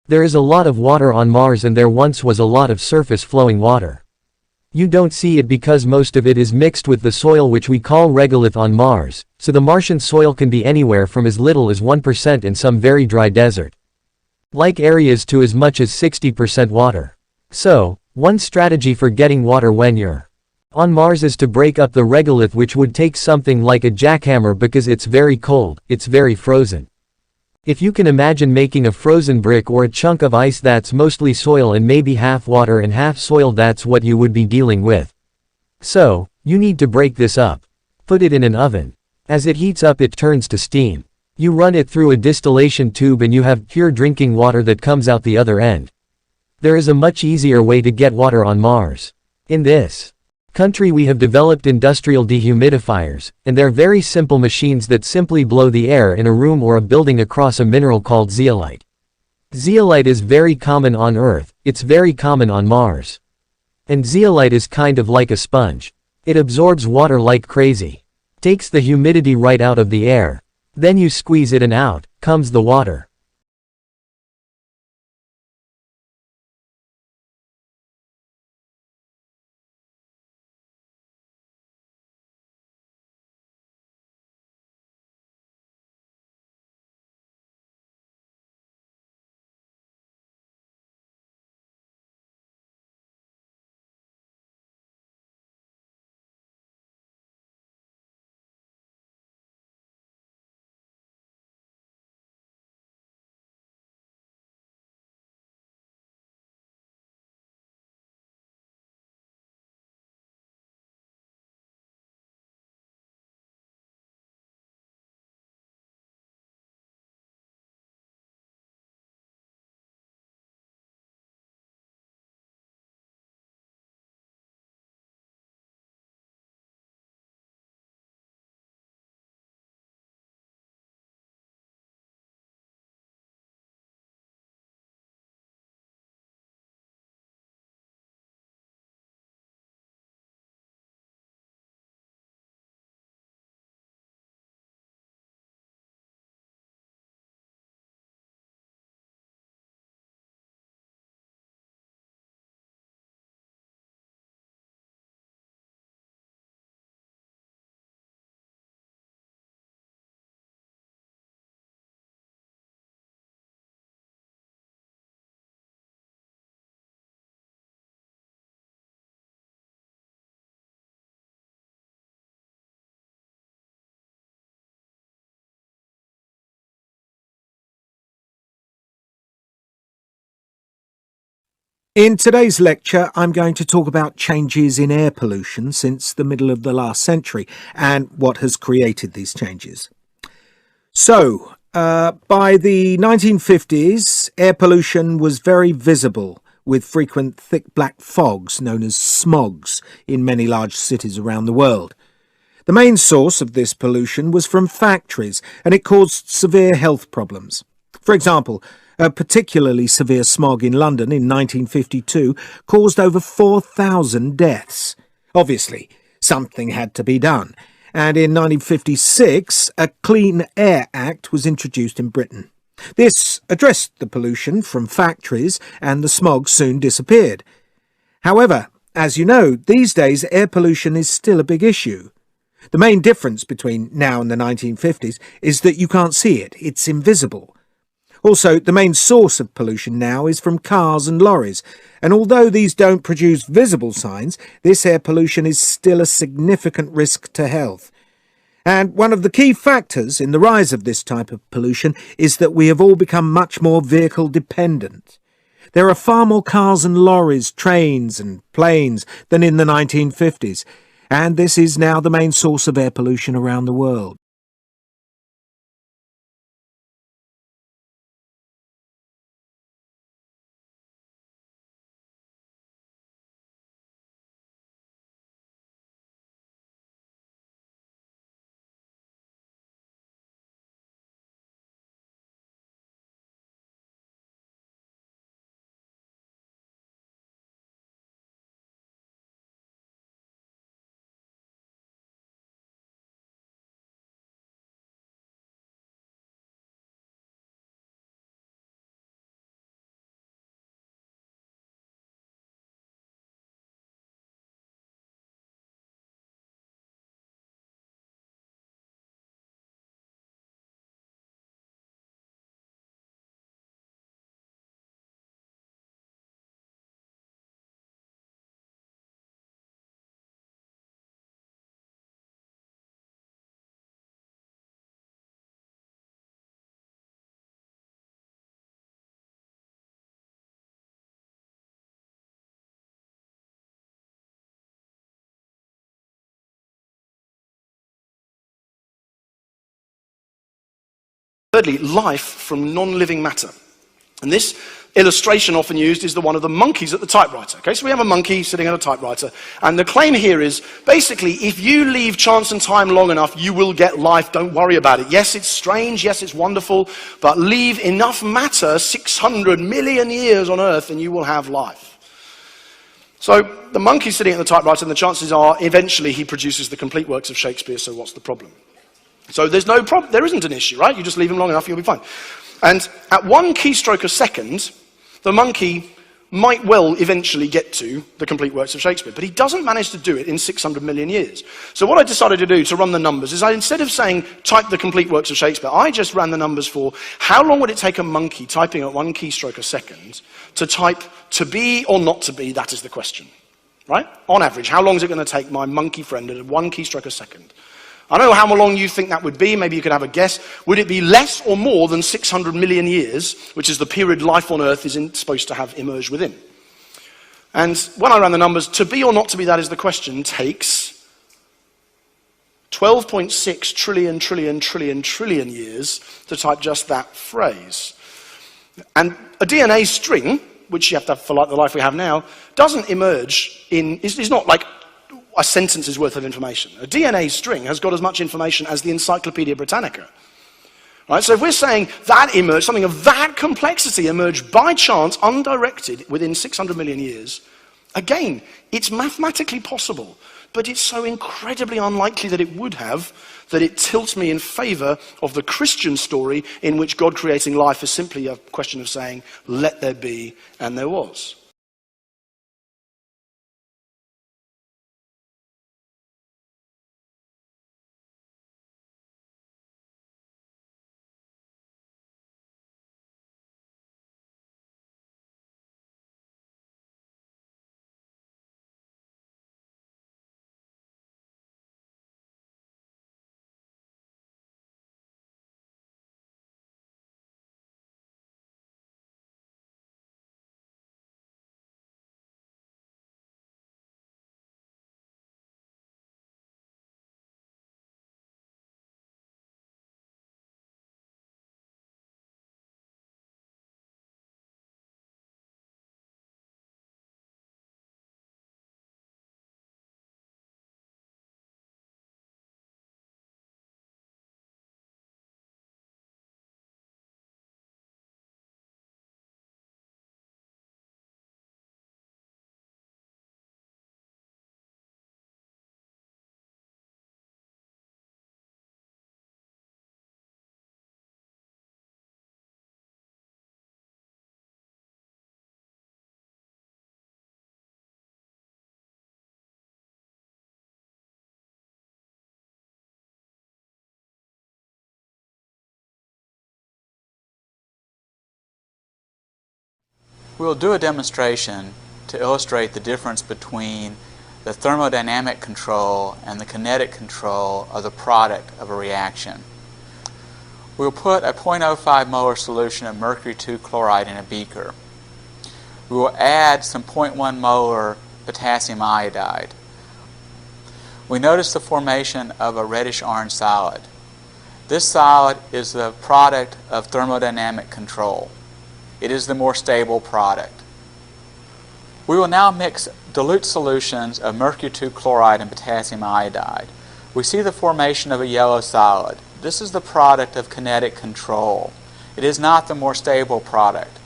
There is a lot of water on Mars and there once was a lot of surface flowing water. You don't see it because most of it is mixed with the soil which we call regolith on Mars, so the Martian soil can be anywhere from as little as 1% in some very dry desert like areas to as much as 60% water. So, one strategy for getting water when you're on Mars is to break up the regolith, which would take something like a jackhammer because it's very cold, it's very frozen. If you can imagine making a frozen brick or a chunk of ice that's mostly soil and maybe half water and half soil, that's what you would be dealing with. So, you need to break this up. Put it in an oven. As it heats up it turns to steam. You run it through a distillation tube and you have pure drinking water that comes out the other end. There is a much easier way to get water on Mars. In this country we have developed industrial dehumidifiers, and they're very simple machines that simply blow the air in a room or a building across a mineral called zeolite. Zeolite is very common on Earth, it's very common on Mars. And zeolite is kind of like a sponge. It absorbs water like crazy. Takes the humidity right out of the air. Then you squeeze it and out comes the water. In today's lecture, I'm going to talk about changes in air pollution since the middle of the last century and what has created these changes. So, by the 1950s, air pollution was very visible, with frequent thick black fogs known as smogs in many large cities around the world. The main source of this pollution was from factories, and it caused severe health problems. For example, a particularly severe smog in London in 1952 caused over 4,000 deaths. Obviously, something had to be done, and in 1956 a Clean Air Act was introduced in Britain. This addressed the pollution from factories, and the smog soon disappeared. However, as you know, these days air pollution is still a big issue. The main difference between now and the 1950s is that you can't see it, it's invisible. Also, the main source of pollution now is from cars and lorries, and although these don't produce visible signs, this air pollution is still a significant risk to health. And one of the key factors in the rise of this type of pollution is that we have all become much more vehicle dependent. There are far more cars and lorries, trains and planes than in the 1950s, and this is now the main source of air pollution around the world. Thirdly, life from non-living matter. And this illustration often used is the one of the monkeys at the typewriter. Okay, so we have a monkey sitting at a typewriter, and the claim here is basically if you leave chance and time long enough, you will get life. Don't worry about it. Yes, it's strange. Yes, it's wonderful. But leave enough matter, 600 million years on Earth, and you will have life. So the monkey's sitting at the typewriter, and the chances are eventually he produces the complete works of Shakespeare, so what's the problem? So there's no problem. There isn't an issue, right? You just leave him long enough, you'll be fine. And at 1 keystroke a second, the monkey might well eventually get to the complete works of Shakespeare, but he doesn't manage to do it in 600 million years. So what I decided to do to run the numbers is instead of saying type the complete works of Shakespeare, I just ran the numbers for how long would it take a monkey typing at 1 keystroke a second to type to be or not to be, that is the question. Right? On average, how long is it going to take my monkey friend at 1 keystroke a second? I don't know how long you think that would be. Maybe you could have a guess. Would it be less or more than 600 million years, which is the period life on Earth is supposed to have emerged within? And when I ran the numbers, to be or not to be, that is the question, takes 12.6 trillion years to type just that phrase. And a DNA string, which you have to have for like the life we have now, doesn't emerge is not like a sentence's worth of information. A DNA string has got as much information as the Encyclopedia Britannica. Right? So if we're saying that emerged, something of that complexity emerged by chance, undirected, within 600 million years, again, it's mathematically possible, but it's so incredibly unlikely that it would have, that it tilts me in favor of the Christian story in which God creating life is simply a question of saying, let there be, and there was. We'll do a demonstration to illustrate the difference between the thermodynamic control and the kinetic control of the product of a reaction. We'll put a 0.05 molar solution of mercury 2 chloride in a beaker. We will add some 0.1 molar potassium iodide. We notice the formation of a reddish-orange solid. This solid is the product of thermodynamic control. It is the more stable product. We will now mix dilute solutions of mercury 2 chloride and potassium iodide. We see the formation of a yellow solid. This is the product of kinetic control. It is not the more stable product.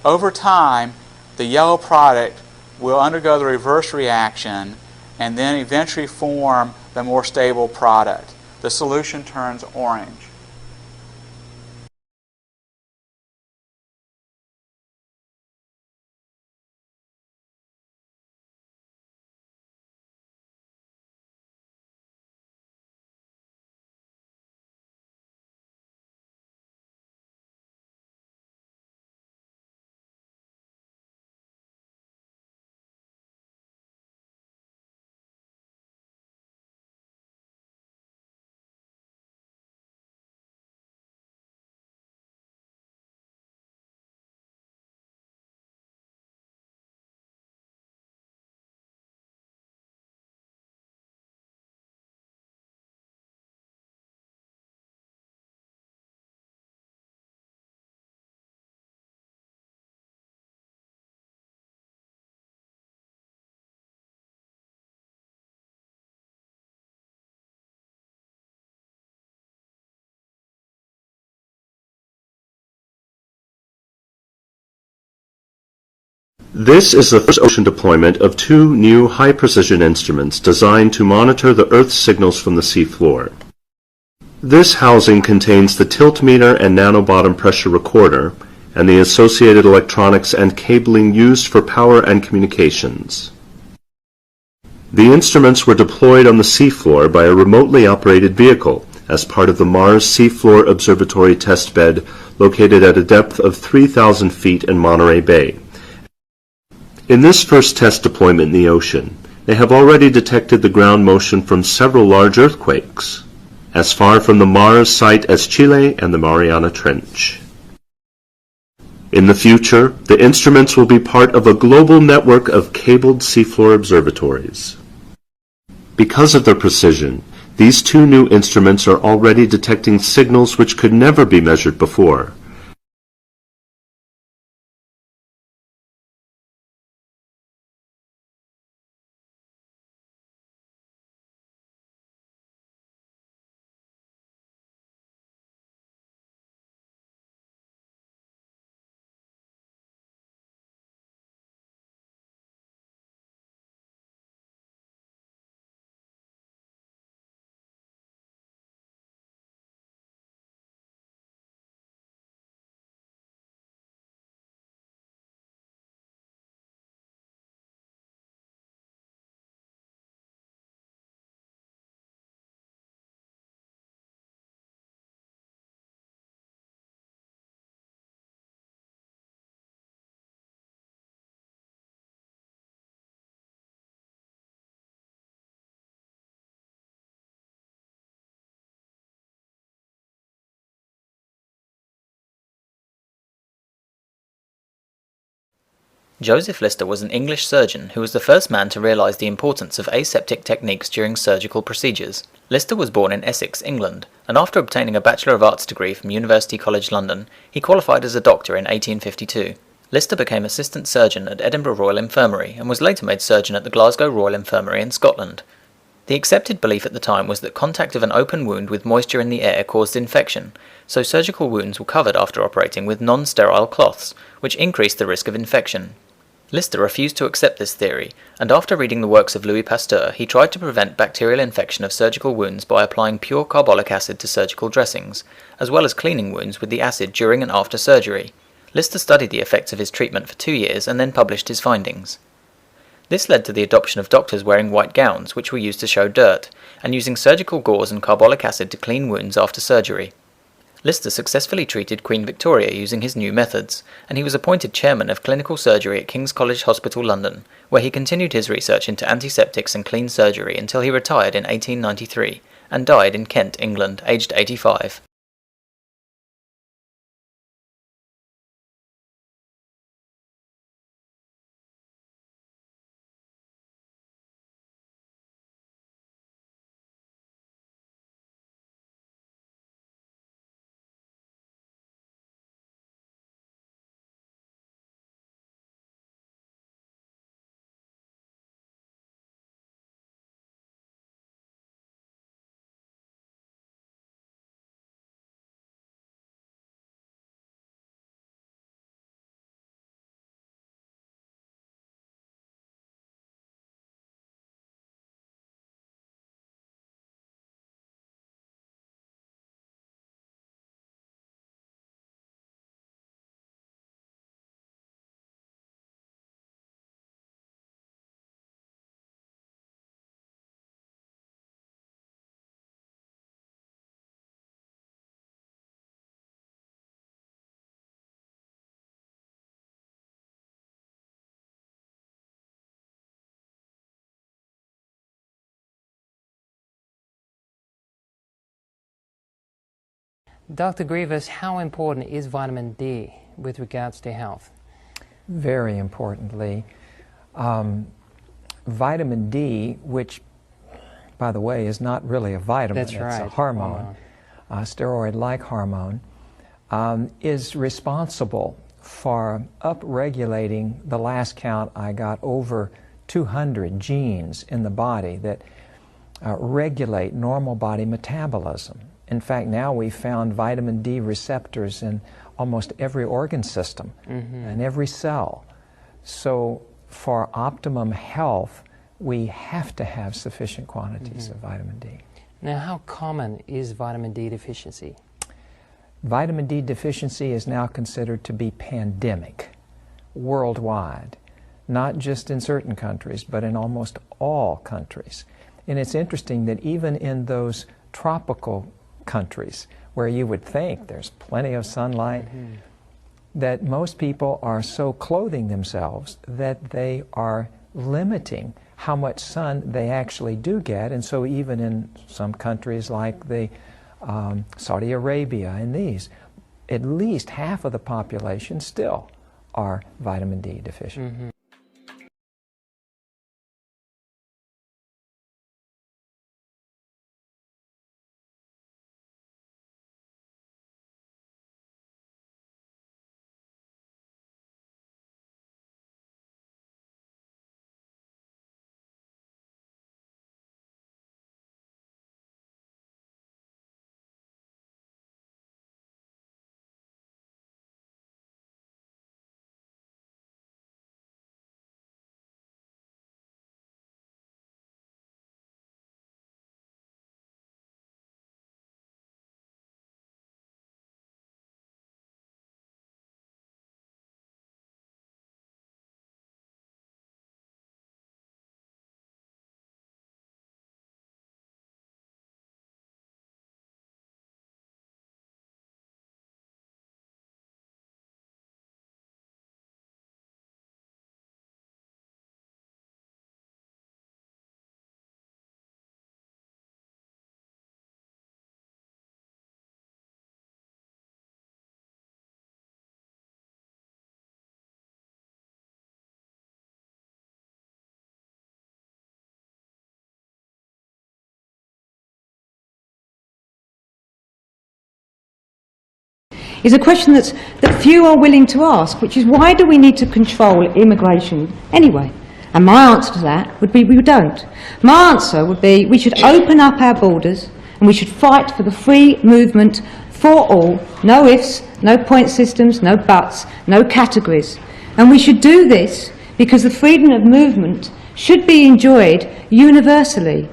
Over time, the yellow product will undergo the reverse reaction and then eventually form the more stable product. The solution turns orange. This is the first ocean deployment of two new high-precision instruments designed to monitor the Earth's signals from the seafloor. This housing contains the tiltmeter and nanobottom pressure recorder and the associated electronics and cabling used for power and communications. The instruments were deployed on the seafloor by a remotely operated vehicle as part of the Mars Seafloor Observatory testbed located at a depth of 3,000 feet in Monterey Bay. In this first test deployment in the ocean, they have already detected the ground motion from several large earthquakes, as far from the Mars site as Chile and the Mariana Trench. In the future, the instruments will be part of a global network of cabled seafloor observatories. Because of their precision, these two new instruments are already detecting signals which could never be measured before. Joseph Lister was an English surgeon who was the first man to realise the importance of aseptic techniques during surgical procedures. Lister was born in Essex, England, and after obtaining a Bachelor of Arts degree from University College London, he qualified as a doctor in 1852. Lister became assistant surgeon at Edinburgh Royal Infirmary and was later made surgeon at the Glasgow Royal Infirmary in Scotland. The accepted belief at the time was that contact of an open wound with moisture in the air caused infection, so surgical wounds were covered after operating with non-sterile cloths, which increased the risk of infection. Lister refused to accept this theory, and after reading the works of Louis Pasteur, he tried to prevent bacterial infection of surgical wounds by applying pure carbolic acid to surgical dressings, as well as cleaning wounds with the acid during and after surgery. Lister studied the effects of his treatment for 2 years and then published his findings. This led to the adoption of doctors wearing white gowns, which were used to show dirt, and using surgical gauze and carbolic acid to clean wounds after surgery. Lister successfully treated Queen Victoria using his new methods, and he was appointed chairman of clinical surgery at King's College Hospital, London, where he continued his research into antiseptics and clean surgery until he retired in 1893, and died in Kent, England, aged 85. Dr. Grievous, how important is vitamin D with regards to health? Very importantly, vitamin D, which, by the way, is not really a vitamin, That's right. It's a hormone, steroid-like hormone, is responsible for upregulating, the last count I got, over 200 genes in the body that regulate normal body metabolism. In fact, now we've found vitamin D receptors in almost every organ system and every cell. So for optimum health, we have to have sufficient quantities of vitamin D. Now, how common is vitamin D deficiency? Vitamin D deficiency is now considered to be pandemic worldwide, not just in certain countries, but in almost all countries. And it's interesting that even in those tropical countries where you would think there's plenty of sunlight, that most people are so clothing themselves that they are limiting how much sun they actually do get. And so even in some countries like the Saudi Arabia and these, at least half of the population still are vitamin D deficient. Is a question that few are willing to ask, which is why do we need to control immigration anyway? And my answer to that would be we don't. My answer would be we should open up our borders and we should fight for the free movement for all, no ifs, no point systems, no buts, no categories. And we should do this because the freedom of movement should be enjoyed universally.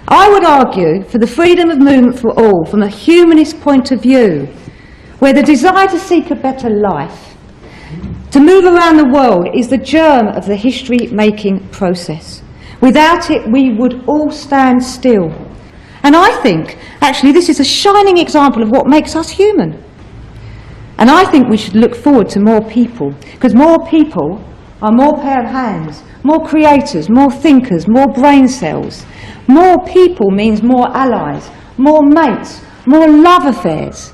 I would argue for the freedom of movement for all from a humanist point of view, where the desire to seek a better life, to move around the world, is the germ of the history-making process. Without it, we would all stand still. And I think, actually, this is a shining example of what makes us human. And I think we should look forward to more people, because more people are more pair of hands, more creators, more thinkers, more brain cells. More people means more allies, more mates, more love affairs.